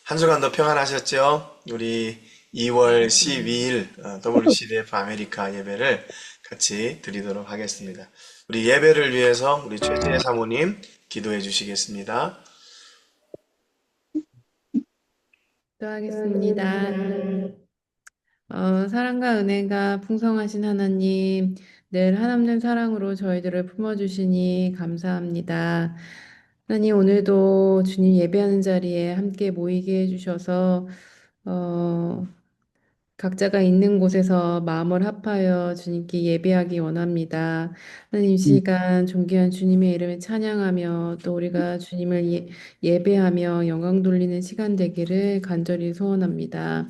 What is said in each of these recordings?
한 주간도 평안하셨죠? 우리 2월 12일 WCDF 아메리카 예배를 같이 드리도록 하겠습니다. 우리 예배를 위해서 우리 최재혜 사모님 기도해 주시겠습니다. 기도하겠습니다. 사랑과 은혜가 풍성하신 하나님, 늘 한없는 사랑으로 저희들을 품어주시니 감사합니다. 하나님, 오늘도 주님 예배하는 자리에 함께 모이게 해주셔서, 어, 각자가 있는 곳에서 마음을 합하여 주님께 예배하기 원합니다. 하나님, 이 시간 존귀한 주님의 이름을 찬양하며 또 우리가 주님을 예배하며 영광 돌리는 시간 되기를 간절히 소원합니다.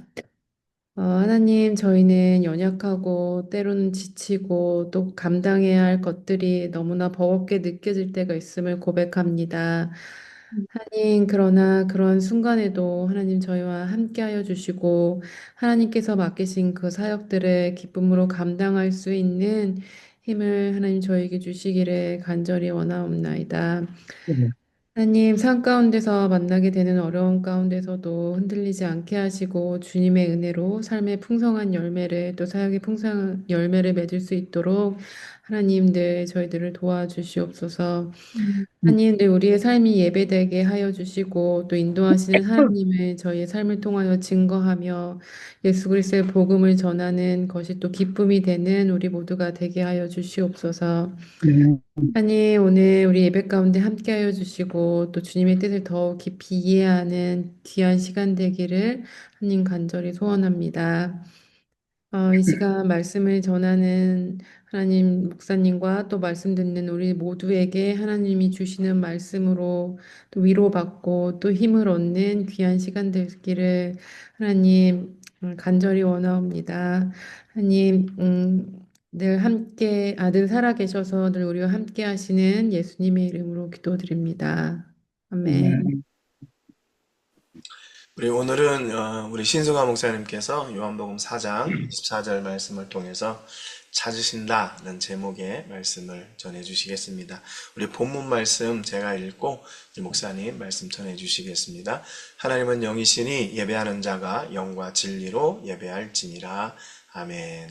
하나님, 저희는 연약하고 때로는 지치고 또 감당해야 할 것들이 너무나 버겁게 느껴질 때가 있음을 고백합니다. 하나님, 그러나 그런 순간에도 하나님 저희와 함께하여 주시고 하나님께서 맡기신 그 사역들을 기쁨으로 감당할 수 있는 힘을 하나님 저에게 주시기를 간절히 원하옵나이다. 네, 하나님, 삶 가운데서 만나게 되는 어려움 가운데서도 흔들리지 않게 하시고 주님의 은혜로 삶의 풍성한 열매를 또 사역의 풍성한 열매를 맺을 수 있도록 하나님 늘 저희들을 도와주시옵소서. 하나님 늘 우리의 삶이 예배되게 하여 주시고 또 인도하시는 하나님을 저희의 삶을 통하여 증거하며 예수 그리스도의 복음을 전하는 것이 또 기쁨이 되는 우리 모두가 되게 하여 주시옵소서. 네, 하나님, 오늘 우리 예배 가운데 함께하여 주시고 또 주님의 뜻을 더 깊이 이해하는 귀한 시간 되기를 하나님 간절히 소원합니다. 이 시간 말씀을 전하는 하나님 목사님과 또 말씀 듣는 우리 모두에게 하나님이 주시는 말씀으로 또 위로받고 또 힘을 얻는 귀한 시간 되기를 하나님 간절히 원하옵니다. 하나님, 늘 함께, 늘 살아계셔서 늘 우리와 함께 하시는 예수님의 이름으로 기도드립니다. 아멘. 네, 우리 오늘은 우리 신수가 목사님께서 요한복음 4장 24절 말씀을 통해서 찾으신다는 제목의 말씀을 전해 주시겠습니다. 우리 본문 말씀 제가 읽고 이 목사님 말씀 전해 주시겠습니다. 하나님은 영이시니 예배하는 자가 영과 진리로 예배할지니라. 아멘.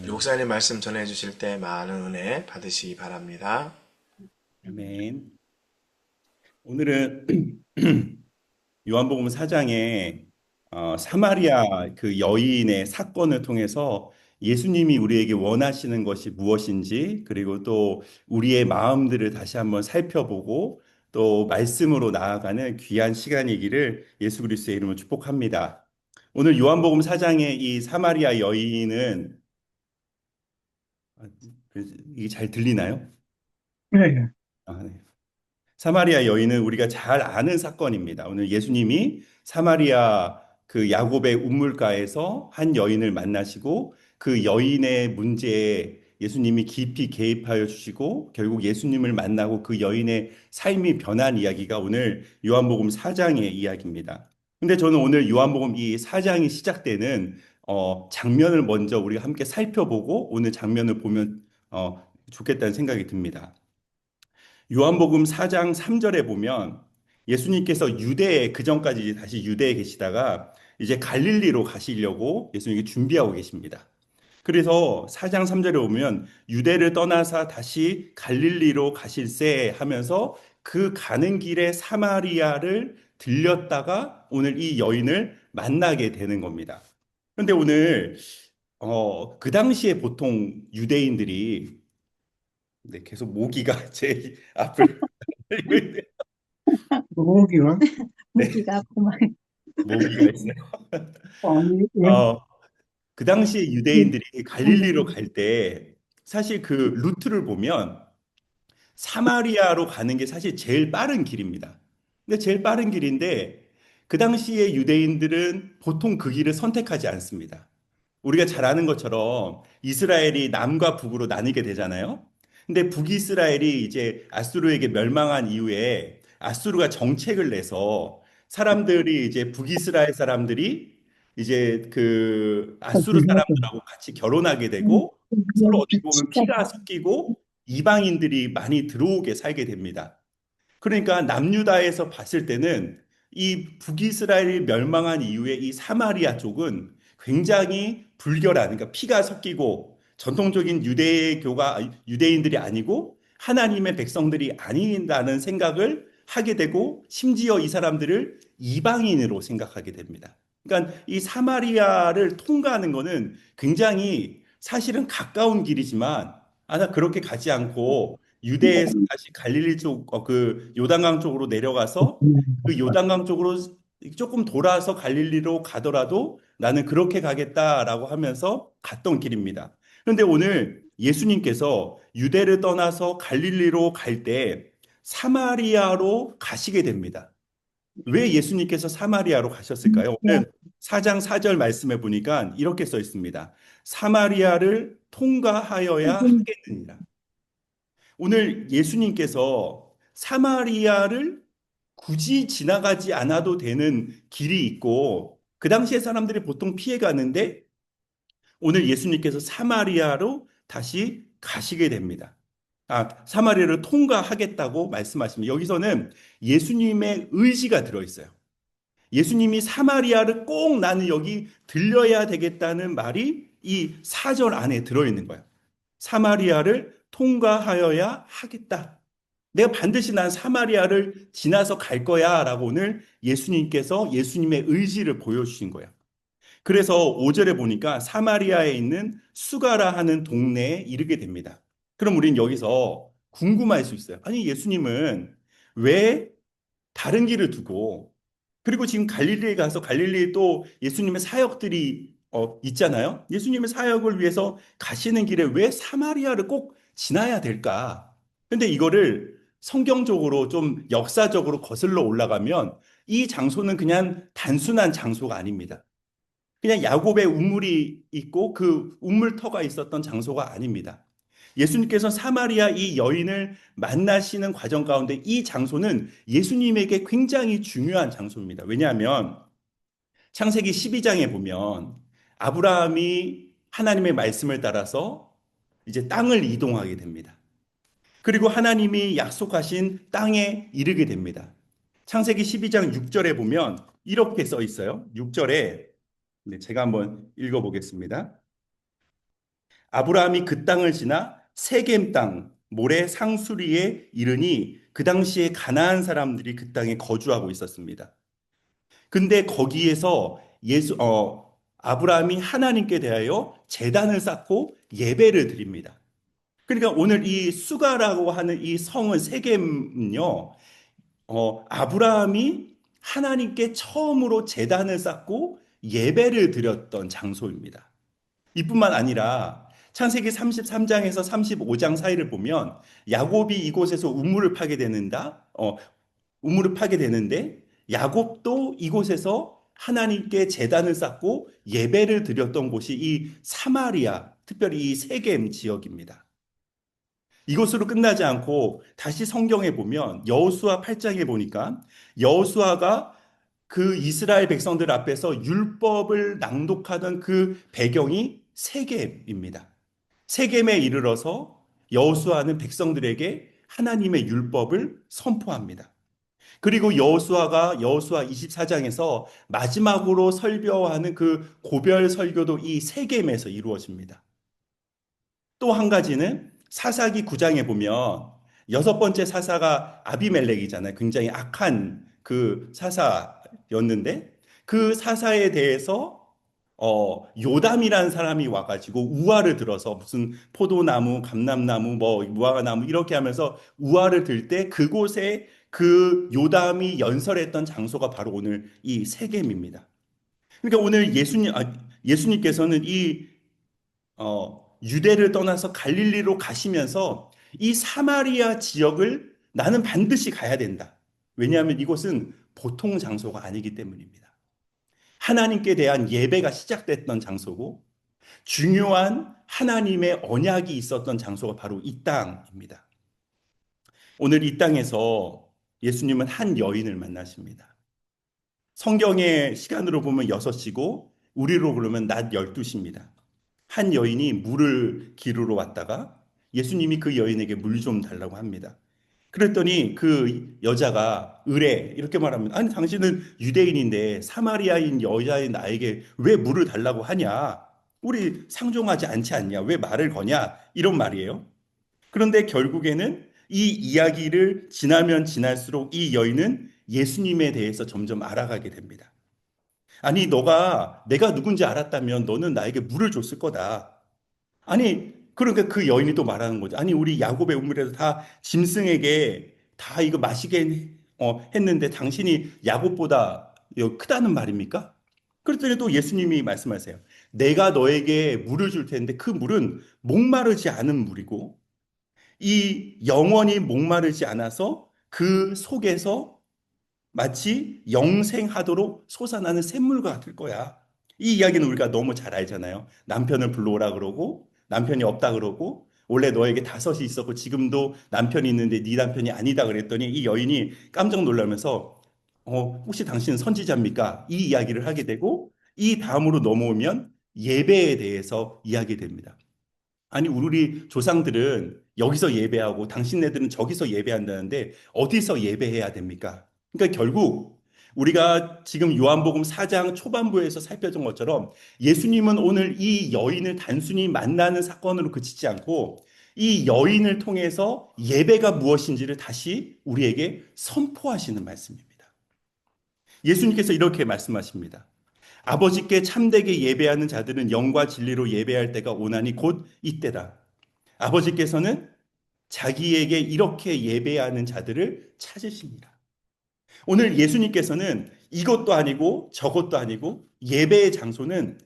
우리 목사님 말씀 전해 주실 때 많은 은혜 받으시기 바랍니다. 아멘. 오늘은 요한복음 4장에 사마리아 그 여인의 사건을 통해서 예수님이 우리에게 원하시는 것이 무엇인지, 그리고 또 우리의 마음들을 다시 한번 살펴보고 또 말씀으로 나아가는 귀한 시간이기를 예수 그리스도의 이름으로 축복합니다. 오늘 요한복음 4장의 이 사마리아 여인은 아, 이게 잘 들리나요? 네, 아, 네. 사마리아 여인은 우리가 잘 아는 사건입니다. 오늘 예수님이 사마리아 그 야곱의 우물가에서 한 여인을 만나시고 그 여인의 문제에 예수님이 깊이 개입하여 주시고 결국 예수님을 만나고 그 여인의 삶이 변한 이야기가 오늘 요한복음 4장의 이야기입니다. 근데 저는 오늘 요한복음 이 4장이 시작되는 장면을 먼저 우리가 함께 살펴보고 오늘 장면을 보면 좋겠다는 생각이 듭니다. 요한복음 4장 3절에 보면 예수님께서 유대에 그전까지 다시 유대에 계시다가 이제 갈릴리로 가시려고 예수님이 준비하고 계십니다. 그래서 4장 3절에 보면 유대를 떠나서 다시 갈릴리로 가실세 하면서 그 가는 길에 사마리아를 들렸다가 오늘 이 여인을 만나게 되는 겁니다. 그런데 오늘 그 당시에 보통 유대인들이 네, 계속 모기가 제 앞을 달리고 있네요. 모기와 네, 모기가 아프면 모기가 있어요. 아니, 예, 어, 그 당시에 유대인들이 갈릴리로 갈 때 사실 그 루트를 보면 사마리아로 가는 게 사실 제일 빠른 길입니다. 근데 제일 빠른 길인데 그 당시에 유대인들은 보통 그 길을 선택하지 않습니다. 우리가 잘 아는 것처럼 이스라엘이 남과 북으로 나뉘게 되잖아요. 근데 북이스라엘이 이제 아수르에게 멸망한 이후에 아수르가 정책을 내서 사람들이 이제 북이스라엘 사람들이 이제 그 아수르 사람들하고 같이 결혼하게 되고 서로 어떻게 보면 피가 섞이고 이방인들이 많이 들어오게 살게 됩니다. 그러니까 남유다에서 봤을 때는 이 북이스라엘이 멸망한 이후에 이 사마리아 쪽은 굉장히 불결한, 그러니까 피가 섞이고 전통적인 유대인들이 아니고 하나님의 백성들이 아닌다는 생각을 하게 되고 심지어 이 사람들을 이방인으로 생각하게 됩니다. 그러니까 이 사마리아를 통과하는 것은 굉장히 사실은 가까운 길이지만 나 그렇게 가지 않고 유대에서 다시 갈릴리 쪽, 그 요단강 쪽으로 내려가서 그 요단강 쪽으로 조금 돌아서 갈릴리로 가더라도 나는 그렇게 가겠다라고 하면서 갔던 길입니다. 그런데 오늘 예수님께서 유대를 떠나서 갈릴리로 갈 때 사마리아로 가시게 됩니다. 왜 예수님께서 사마리아로 가셨을까요? 오늘 4장 4절 말씀해 보니까 이렇게 써 있습니다. 사마리아를 통과하여야 하겠느니라. 오늘 예수님께서 사마리아를 굳이 지나가지 않아도 되는 길이 있고 그 당시에 사람들이 보통 피해 가는데 오늘 예수님께서 사마리아로 다시 가시게 됩니다. 사마리아를 통과하겠다고 말씀하십니다. 여기서는 예수님의 의지가 들어있어요. 예수님이 사마리아를 꼭 나는 여기 들려야 되겠다는 말이 이 4절 안에 들어있는 거예요. 사마리아를 통과하여야 하겠다. 내가 반드시 난 사마리아를 지나서 갈 거야 라고 오늘 예수님께서 예수님의 의지를 보여주신 거예요. 그래서 5절에 보니까 사마리아에 있는 수가라 하는 동네에 이르게 됩니다. 그럼 우린 여기서 궁금할 수 있어요. 아니, 예수님은 왜 다른 길을 두고 그리고 지금 갈릴리에 가서 갈릴리에 또 예수님의 사역들이 있잖아요. 예수님의 사역을 위해서 가시는 길에 왜 사마리아를 꼭 지나야 될까? 근데 이거를 성경적으로 좀 역사적으로 거슬러 올라가면 이 장소는 그냥 단순한 장소가 아닙니다. 그냥 야곱의 우물이 있고 그 우물터가 있었던 장소가 아닙니다. 예수님께서 사마리아 이 여인을 만나시는 과정 가운데 이 장소는 예수님에게 굉장히 중요한 장소입니다. 왜냐하면 창세기 12장에 보면 아브라함이 하나님의 말씀을 따라서 이제 땅을 이동하게 됩니다. 그리고 하나님이 약속하신 땅에 이르게 됩니다. 창세기 12장 6절에 보면 이렇게 써 있어요. 6절에 제가 한번 읽어보겠습니다. 아브라함이 그 땅을 지나 세겜 땅 모래 상수리에 이르니 그 당시에 가나안 사람들이 그 땅에 거주하고 있었습니다. 근데 거기에서 아브라함이 하나님께 대하여 제단을 쌓고 예배를 드립니다. 그러니까 오늘 이 수가라고 하는 이 성은 세겜은요, 아브라함이 하나님께 처음으로 제단을 쌓고 예배를 드렸던 장소입니다. 이뿐만 아니라 창세기 33장에서 35장 사이를 보면 야곱이 이곳에서 우물을 파게 되는데 야곱도 이곳에서 하나님께 제단을 쌓고 예배를 드렸던 곳이 이 사마리아, 특별히 이 세겜 지역입니다. 이것으로 끝나지 않고 다시 성경에 보면 여호수아 8장에 보니까 여호수아가 그 이스라엘 백성들 앞에서 율법을 낭독하던 그 배경이 세겜입니다. 세겜에 이르러서 여호수아는 백성들에게 하나님의 율법을 선포합니다. 그리고 여호수아 24장에서 마지막으로 설교하는 그 고별 설교도 이 세겜에서 이루어집니다. 또 한 가지는 사사기 9장에 보면 여섯 번째 사사가 아비멜렉이잖아요. 굉장히 악한 그 사사였는데 그 사사에 대해서 요담이라는 사람이 와가지고 우화를 들어서 무슨 포도나무, 감람나무, 뭐 무화과나무 이렇게 하면서 우화를 들 때 그곳에 그 요담이 연설했던 장소가 바로 오늘 이 세겜입니다. 그러니까 오늘 예수님께서는 이 유대를 떠나서 갈릴리로 가시면서 이 사마리아 지역을 나는 반드시 가야 된다. 왜냐하면 이곳은 보통 장소가 아니기 때문입니다. 하나님께 대한 예배가 시작됐던 장소고 중요한 하나님의 언약이 있었던 장소가 바로 이 땅입니다. 오늘 이 땅에서 예수님은 한 여인을 만나십니다. 성경의 시간으로 보면 6시고 우리로 그러면 낮 12시입니다. 한 여인이 물을 기르러 왔다가 예수님이 그 여인에게 물 좀 달라고 합니다. 그랬더니 그 여자가 의뢰 이렇게 말하면 아니 당신은 유대인인데 사마리아인 여자인 나에게 왜 물을 달라고 하냐? 우리 상종하지 않지 않냐? 왜 말을 거냐? 이런 말이에요. 그런데 결국에는 이 이야기를 지나면 지날수록 이 여인은 예수님에 대해서 점점 알아가게 됩니다. 아니 너가 내가 누군지 알았다면 너는 나에게 물을 줬을 거다. 아니, 그러니까 그 여인이 또 말하는 거죠. 아니, 우리 야곱의 우물에서 다 짐승에게 다 이거 마시게 했는데 당신이 야곱보다 크다는 말입니까? 그랬더니 또 예수님이 말씀하세요. 내가 너에게 물을 줄 텐데 그 물은 목마르지 않은 물이고 이 영원히 목마르지 않아서 그 속에서 마치 영생하도록 솟아나는 샘물과 같을 거야. 이 이야기는 우리가 너무 잘 알잖아요. 남편을 불러오라 그러고 남편이 없다 그러고 원래 너에게 다섯이 있었고 지금도 남편이 있는데 네 남편이 아니다 그랬더니 이 여인이 깜짝 놀라면서 혹시 당신은 선지자입니까? 이 이야기를 하게 되고 이 다음으로 넘어오면 예배에 대해서 이야기됩니다. 아니 우리 조상들은 여기서 예배하고 당신네들은 저기서 예배한다는데 어디서 예배해야 됩니까? 그러니까 결국 우리가 지금 요한복음 4장 초반부에서 살펴본 것처럼 예수님은 오늘 이 여인을 단순히 만나는 사건으로 그치지 않고 이 여인을 통해서 예배가 무엇인지를 다시 우리에게 선포하시는 말씀입니다. 예수님께서 이렇게 말씀하십니다. 아버지께 참되게 예배하는 자들은 영과 진리로 예배할 때가 오나니 곧 이때다. 아버지께서는 자기에게 이렇게 예배하는 자들을 찾으십니다. 오늘 예수님께서는 이것도 아니고 저것도 아니고 예배의 장소는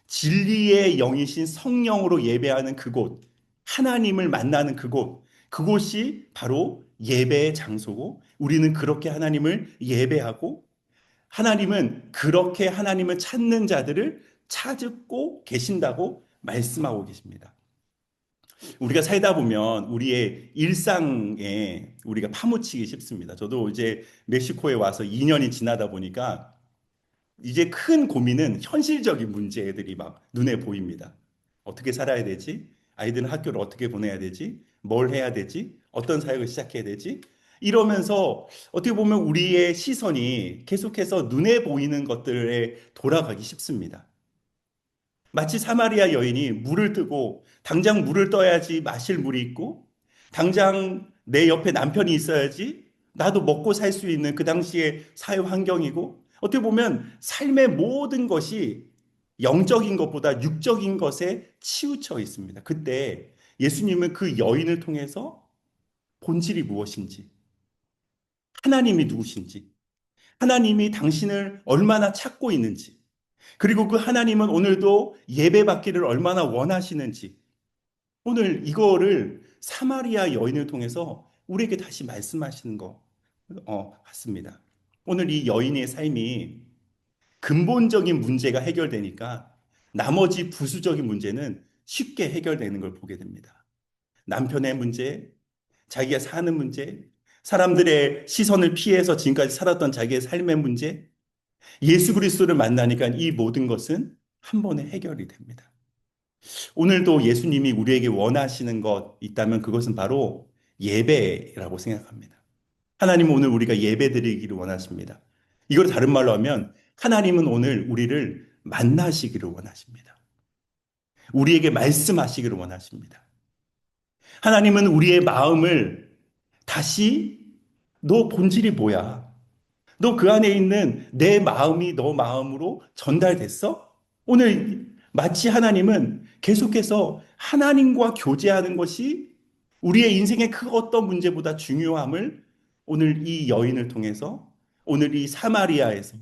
진리의 영이신 성령으로 예배하는 그곳, 하나님을 만나는 그곳, 그곳이 바로 예배의 장소고 우리는 그렇게 하나님을 예배하고 하나님은 그렇게 하나님을 찾는 자들을 찾고 계신다고 말씀하고 계십니다. 우리가 살다 보면 우리의 일상에 우리가 파묻히기 쉽습니다. 저도 이제 멕시코에 와서 2년이 지나다 보니까 이제 큰 고민은 현실적인 문제들이 막 눈에 보입니다. 어떻게 살아야 되지? 아이들은 학교를 어떻게 보내야 되지? 뭘 해야 되지? 어떤 사역을 시작해야 되지? 이러면서 어떻게 보면 우리의 시선이 계속해서 눈에 보이는 것들에 돌아가기 쉽습니다. 마치 사마리아 여인이 물을 뜨고 당장 물을 떠야지 마실 물이 있고 당장 내 옆에 남편이 있어야지 나도 먹고 살 수 있는 그 당시의 사회 환경이고 어떻게 보면 삶의 모든 것이 영적인 것보다 육적인 것에 치우쳐 있습니다. 그때 예수님은 그 여인을 통해서 본질이 무엇인지 하나님이 누구신지 하나님이 당신을 얼마나 찾고 있는지 그리고 그 하나님은 오늘도 예배받기를 얼마나 원하시는지 오늘 이거를 사마리아 여인을 통해서 우리에게 다시 말씀하시는 것 같습니다. 오늘 이 여인의 삶이 근본적인 문제가 해결되니까 나머지 부수적인 문제는 쉽게 해결되는 걸 보게 됩니다. 남편의 문제, 자기가 사는 문제, 사람들의 시선을 피해서 지금까지 살았던 자기의 삶의 문제, 예수 그리스도를 만나니까 이 모든 것은 한 번에 해결이 됩니다. 오늘도 예수님이 우리에게 원하시는 것 있다면 그것은 바로 예배라고 생각합니다. 하나님은 오늘 우리가 예배 드리기를 원하십니다. 이걸 다른 말로 하면 하나님은 오늘 우리를 만나시기를 원하십니다. 우리에게 말씀하시기를 원하십니다. 하나님은 우리의 마음을 다시 너 본질이 뭐야? 너 그 안에 있는 내 마음이 너 마음으로 전달됐어? 오늘 마치 하나님은 계속해서 하나님과 교제하는 것이 우리의 인생의 그 어떤 문제보다 중요함을 오늘 이 여인을 통해서 오늘 이 사마리아에서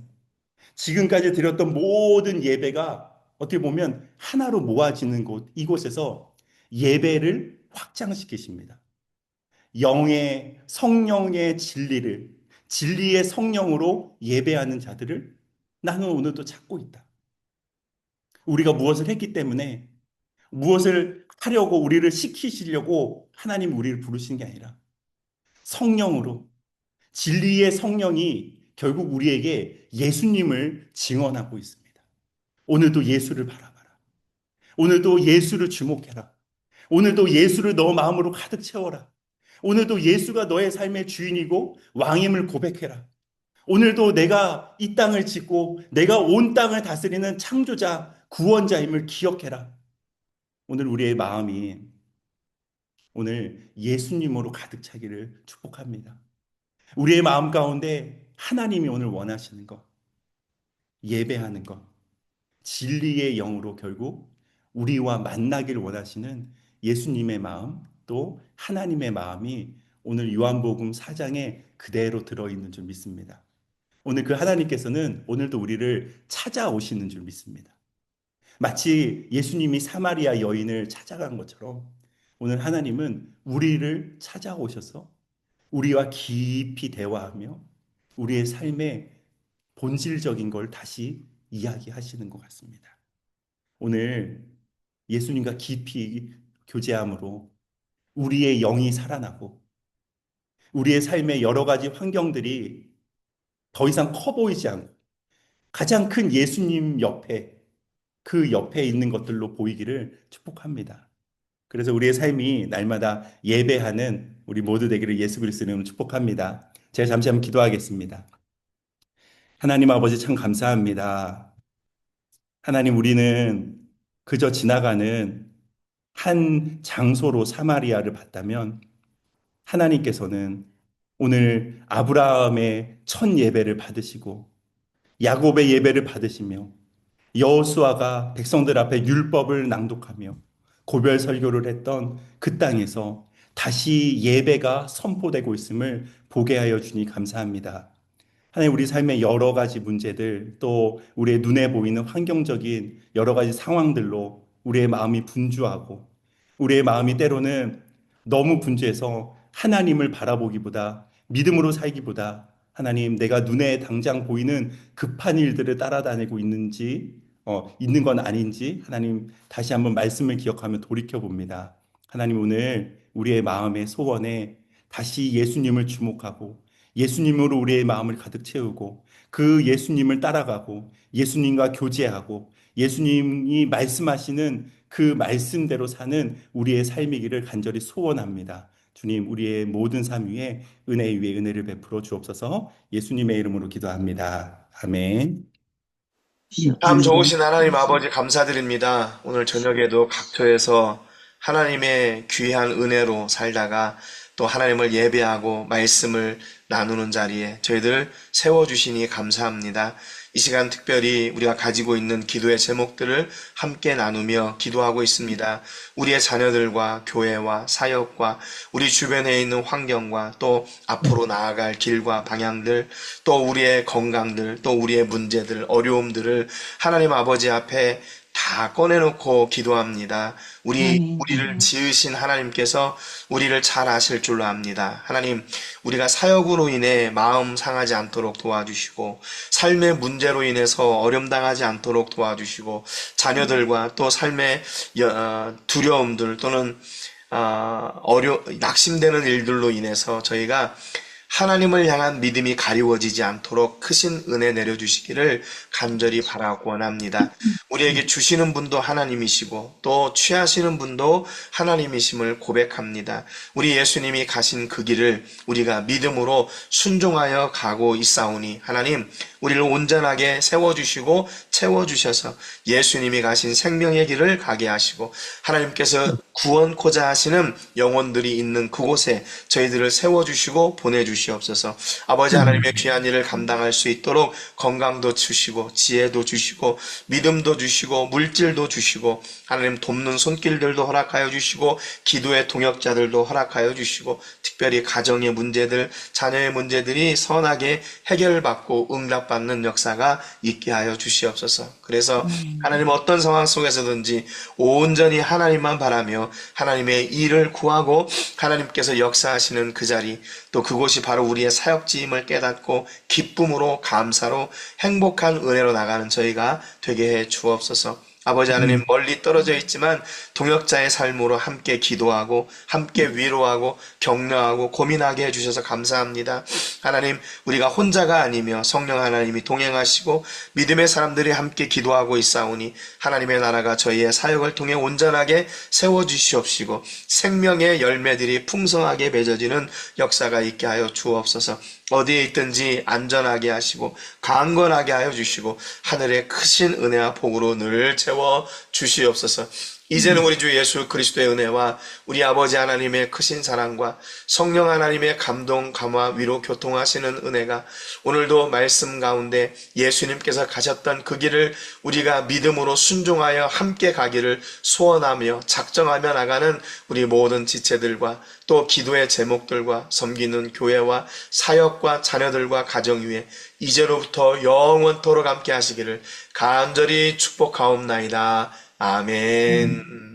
지금까지 드렸던 모든 예배가 어떻게 보면 하나로 모아지는 곳, 이곳에서 예배를 확장시키십니다. 영의 성령의 진리를 진리의 성령으로 예배하는 자들을 나는 오늘도 찾고 있다. 우리가 무엇을 했기 때문에 무엇을 하려고 우리를 시키시려고 하나님 우리를 부르신 게 아니라 성령으로 진리의 성령이 결국 우리에게 예수님을 증언하고 있습니다. 오늘도 예수를 바라봐라. 오늘도 예수를 주목해라. 오늘도 예수를 너 마음으로 가득 채워라. 오늘도 예수가 너의 삶의 주인이고 왕임을 고백해라. 오늘도 내가 이 땅을 짓고 내가 온 땅을 다스리는 창조자, 구원자임을 기억해라. 오늘 우리의 마음이 오늘 예수님으로 가득 차기를 축복합니다. 우리의 마음 가운데 하나님이 오늘 원하시는 것, 예배하는 것, 진리의 영으로 결국 우리와 만나길 원하시는 예수님의 마음, 또 하나님의 마음이 오늘 요한복음 4장에 그대로 들어있는 줄 믿습니다. 오늘 그 하나님께서는 오늘도 우리를 찾아오시는 줄 믿습니다. 마치 예수님이 사마리아 여인을 찾아간 것처럼 오늘 하나님은 우리를 찾아오셔서 우리와 깊이 대화하며 우리의 삶의 본질적인 걸 다시 이야기하시는 것 같습니다. 오늘 예수님과 깊이 교제함으로 우리의 영이 살아나고 우리의 삶의 여러 가지 환경들이 더 이상 커 보이지 않고 가장 큰 예수님 옆에 그 옆에 있는 것들로 보이기를 축복합니다. 그래서 우리의 삶이 날마다 예배하는 우리 모두 되기를 예수 그리스도의 이름으로 축복합니다. 제가 잠시 한번 기도하겠습니다. 하나님 아버지 참 감사합니다. 하나님 우리는 그저 지나가는 한 장소로 사마리아를 봤다면 하나님께서는 오늘 아브라함의 첫 예배를 받으시고 야곱의 예배를 받으시며 여호수아가 백성들 앞에 율법을 낭독하며 고별 설교를 했던 그 땅에서 다시 예배가 선포되고 있음을 보게 하여 주니 감사합니다. 하나님 우리 삶의 여러 가지 문제들 또 우리의 눈에 보이는 환경적인 여러 가지 상황들로 우리의 마음이 분주하고 우리의 마음이 때로는 너무 분주해서 하나님을 바라보기보다 믿음으로 살기보다 하나님 내가 눈에 당장 보이는 급한 일들을 따라다니고 있는 건 아닌지 하나님 다시 한번 말씀을 기억하며 돌이켜 봅니다. 하나님 오늘 우리의 마음의 소원에 다시 예수님을 주목하고 예수님으로 우리의 마음을 가득 채우고 그 예수님을 따라가고 예수님과 교제하고 예수님이 말씀하시는 그 말씀대로 사는 우리의 삶이기를 간절히 소원합니다. 주님 우리의 모든 삶 위에 은혜 위에 은혜를 베풀어 주옵소서. 예수님의 이름으로 기도합니다. 아멘. 참 좋으신 하나님 아버지 감사드립니다. 오늘 저녁에도 각처에서 하나님의 귀한 은혜로 살다가 또 하나님을 예배하고 말씀을 나누는 자리에 저희들 세워주시니 감사합니다. 이 시간 특별히 우리가 가지고 있는 기도의 제목들을 함께 나누며 기도하고 있습니다. 우리의 자녀들과 교회와 사역과 우리 주변에 있는 환경과 또 앞으로 나아갈 길과 방향들 또 우리의 건강들 또 우리의 문제들 어려움들을 하나님 아버지 앞에 다 꺼내놓고 기도합니다. 우리를 지으신 하나님께서 우리를 잘 아실 줄로 압니다. 하나님, 우리가 사역으로 인해 마음 상하지 않도록 도와주시고, 삶의 문제로 인해서 어려움당하지 않도록 도와주시고, 자녀들과 또 삶의 두려움들 또는 낙심되는 일들로 인해서 저희가 하나님을 향한 믿음이 가리워지지 않도록 크신 은혜 내려주시기를 간절히 바라고 원합니다. 우리에게 주시는 분도 하나님이시고 또 취하시는 분도 하나님이심을 고백합니다. 우리 예수님이 가신 그 길을 우리가 믿음으로 순종하여 가고 있사오니 하나님 우리를 온전하게 세워주시고 채워주셔서 예수님이 가신 생명의 길을 가게 하시고 하나님께서 구원코자 하시는 영혼들이 있는 그곳에 저희들을 세워주시고 보내주시옵소서. 아버지 하나님의 귀한 일을 감당할 수 있도록 건강도 주시고 지혜도 주시고 믿음도 주시고 물질도 주시고 하나님 돕는 손길들도 허락하여 주시고 기도의 동역자들도 허락하여 주시고 특별히 가정의 문제들 자녀의 문제들이 선하게 해결받고 응답받는 역사가 있게 하여 주시옵소서. 그래서 하나님 어떤 상황 속에서든지 온전히 하나님만 바라며 하나님의 일을 구하고 하나님께서 역사하시는 그 자리 또 그곳이 바로 우리의 사역지임을 깨닫고 기쁨으로 감사로 행복한 은혜로 나가는 저희가 되게 해 주옵소서. 아버지 하나님, 멀리 떨어져 있지만 동역자의 삶으로 함께 기도하고 함께 위로하고 격려하고 고민하게 해주셔서 감사합니다. 하나님, 우리가 혼자가 아니며 성령 하나님이 동행하시고 믿음의 사람들이 함께 기도하고 있사오니 하나님의 나라가 저희의 사역을 통해 온전하게 세워주시옵시고 생명의 열매들이 풍성하게 맺어지는 역사가 있게 하여 주옵소서. 어디에 있든지 안전하게 하시고 강건하게 하여 주시고 하늘의 크신 은혜와 복으로 늘 채워 주시옵소서. 이제는 우리 주 예수 그리스도의 은혜와 우리 아버지 하나님의 크신 사랑과 성령 하나님의 감동, 감화, 위로, 교통하시는 은혜가 오늘도 말씀 가운데 예수님께서 가셨던 그 길을 우리가 믿음으로 순종하여 함께 가기를 소원하며 작정하며 나가는 우리 모든 지체들과 또 기도의 제목들과 섬기는 교회와 사역과 자녀들과 가정 위에 이제로부터 영원토록 함께 하시기를 간절히 축복하옵나이다. 아멘.